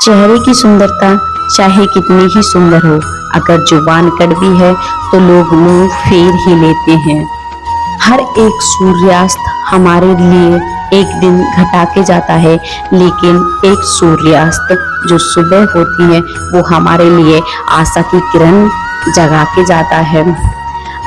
चेहरे की सुंदरता चाहे कितनी ही सुंदर हो, अगर जुबान कड़वी है तो लोग मुंह फेर ही लेते हैं। हर एक सूर्यास्त हमारे लिए एक दिन घटा के जाता है, लेकिन एक सूर्यास्त जो सुबह होती है वो हमारे लिए आशा की किरण जगा के जाता है।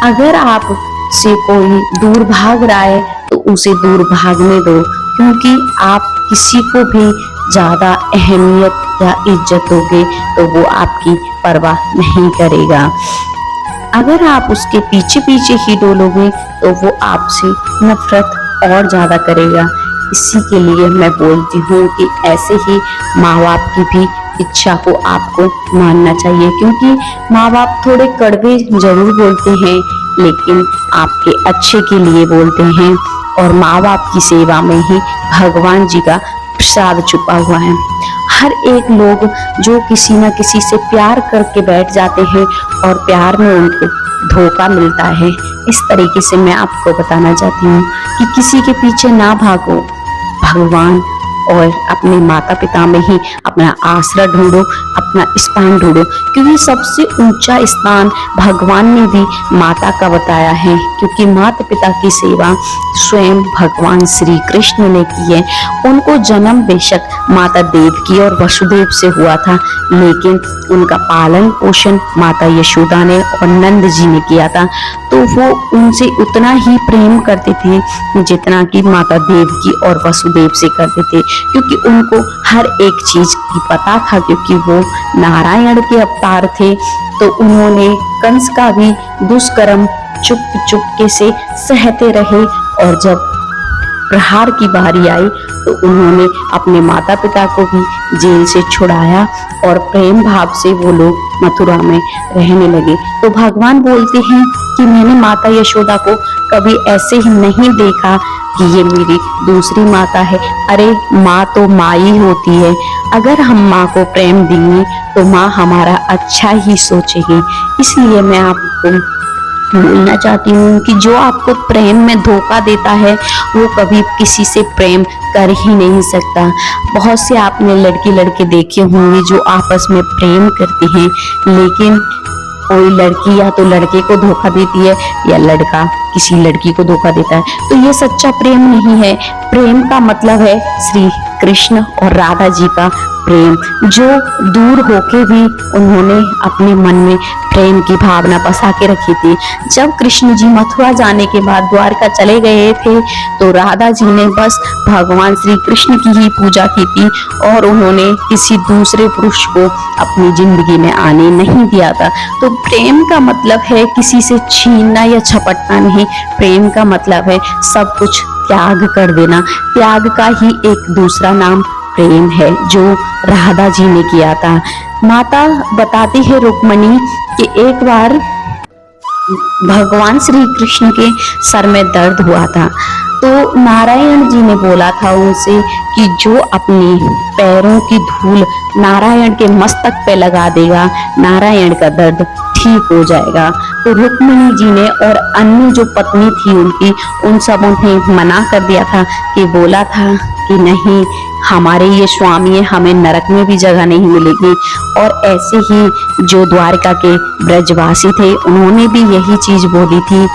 अगर आप से कोई दूर भाग रहा है तो उसे दूर भागने दो, क्योंकि आप किसी को भी ज्यादा अहमियत या इज्जत दोगे तो वो आपकी परवाह नहीं करेगा। अगर आप उसके पीछे पीछे ही डोलोगे तो वो आपसे नफरत और ज्यादा करेगा। इसी के लिए मैं बोलती हूँ कि ऐसे ही माँ बाप की भी इच्छा को आपको मानना चाहिए, क्योंकि माँ बाप थोड़े कड़वे जरूर बोलते हैं लेकिन आपके अच्छे के लिए बोलते हैं, और माँ बाप की सेवा में ही भगवान जी का प्रसाद छुपा हुआ है। हर एक लोग जो किसी न किसी से प्यार करके बैठ जाते हैं और प्यार में उनको धोखा मिलता है। इस तरीके से मैं आपको बताना चाहती हूँ कि किसी के पीछे ना भागो, भगवान और अपने माता पिता में ही अपना आसरा ढूंढो, अपना स्थान ढूंढो, क्योंकि सबसे ऊंचा स्थान भगवान ने भी माता का बताया है, क्योंकि माता पिता की सेवा स्वयं भगवान श्री कृष्ण ने की है। उनको जन्म बेशक माता देवकी और वसुदेव से हुआ था, लेकिन उनका पालन पोषण माता यशोदा ने और नंद जी ने किया था। तो वो उनसे उतना ही प्रेम करते थे जितना कि माता देवकी और वसुदेव से करते थे, क्योंकि उनको हर एक चीज की पता था, क्योंकि वो नारायण के अवतार थे। तो उन्होंने कंस का भी दुष्कर्म चुप चुपके से सहते रहे, और जब प्रहार की बारी आई तो उन्होंने अपने माता पिता को भी जेल से छुड़ाया, और प्रेम भाव से वो लोग मथुरा में रहने लगे। तो भगवान बोलते हैं कि मैंने माता यशोदा को कभी ऐसे ही नहीं देखा कि ये मेरी दूसरी माता है। अरे माँ तो माँ ही होती है। अगर हम माँ को प्रेम देंगे तो माँ हमारा अच्छा ही सोचेगी। इसलिए मैं आपको बोलना चाहती हूँ कि जो आपको प्रेम में धोखा देता है वो कभी किसी से प्रेम कर ही नहीं सकता। बहुत से आपने लड़की लड़के देखे होंगे जो आपस में प्रेम करते हैं, लेकिन कोई लड़की या तो लड़के को धोखा देती है या लड़का किसी लड़की को धोखा देता है। तो ये सच्चा प्रेम नहीं है। प्रेम का मतलब है श्री कृष्ण और राधा जी का प्रेम, जो दूर होके भी उन्होंने अपने मन में प्रेम की भावना बसा के रखी थी। जब कृष्ण जी मथुरा जाने के बाद द्वारका चले गए थे तो राधा जी ने बस भगवान श्री कृष्ण की ही पूजा की थी, और उन्होंने किसी दूसरे पुरुष को अपनी जिंदगी में आने नहीं दिया था। तो प्रेम का मतलब है किसी से छीनना या झपटना नहीं। प्रेम का मतलब है सब कुछ त्याग कर देना। त्याग का ही एक दूसरा नाम प्रेम है, जो राधा जी ने किया था। माता बताती है रुक्मणी कि एक बार भगवान श्री कृष्ण के सर में दर्द हुआ था, तो नारायण जी ने बोला था उनसे कि जो अपनी पैरों की धूल नारायण के मस्तक पे लगा देगा, नारायण का दर्द ठीक हो जाएगा। तो रुक्मिणी जी ने और अन्य जो पत्नी थी उनकी, उन सबों ने मना कर दिया था, कि बोला था कि नहीं, हमारे ये स्वामी है, हमें नरक में भी जगह नहीं मिलेगी। और ऐसे ही जो द्वारका के ब्रजवासी थे उन्होंने भी यही चीज बोली थी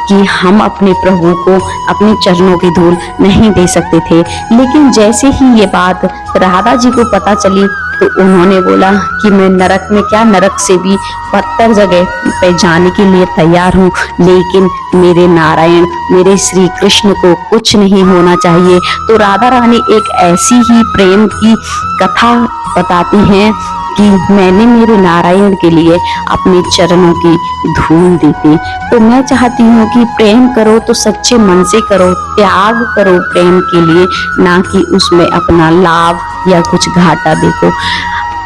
कि हम अपने प्रभु को अपने चरणों की धूल नहीं दे सकते थे। लेकिन जैसे ही ये बात राधा जी को पता चली तो उन्होंने बोला कि मैं नरक में क्या, नरक से भी बदतर जगह पे जाने के लिए तैयार हूँ, लेकिन मेरे नारायण, मेरे श्री कृष्ण को कुछ नहीं होना चाहिए। तो राधा रानी एक ऐसी ही प्रेम की कथा बताती हैं कि मैंने मेरे नारायण के लिए अपने चरणों की धूल दी थी। तो मैं चाहती हूँ कि प्रेम करो तो सच्चे मन से करो, त्याग करो प्रेम के लिए, ना कि उसमें अपना लाभ या कुछ घाटा देखो।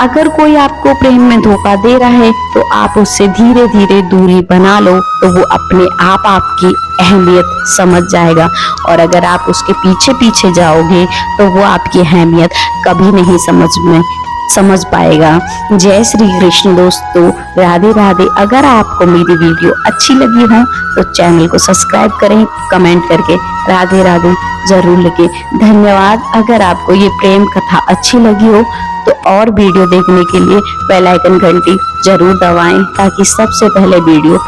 अगर कोई आपको प्रेम में धोखा दे रहा है तो आप उससे धीरे धीरे दूरी बना लो, तो वो अपने आप आपकी अहमियत समझ जाएगा। और अगर आप उसके पीछे पीछे जाओगे तो वो आपकी अहमियत कभी नहीं समझ पाएगा। जय श्री कृष्ण दोस्तों, राधे राधे। अगर आपको मेरी वीडियो अच्छी लगी हो तो चैनल को सब्सक्राइब करें, कमेंट करके राधे राधे जरूर लिखें। धन्यवाद। अगर आपको ये प्रेम कथा अच्छी लगी हो तो और वीडियो देखने के लिए बेल आइकन घंटी जरूर दबाएं ताकि सबसे पहले वीडियो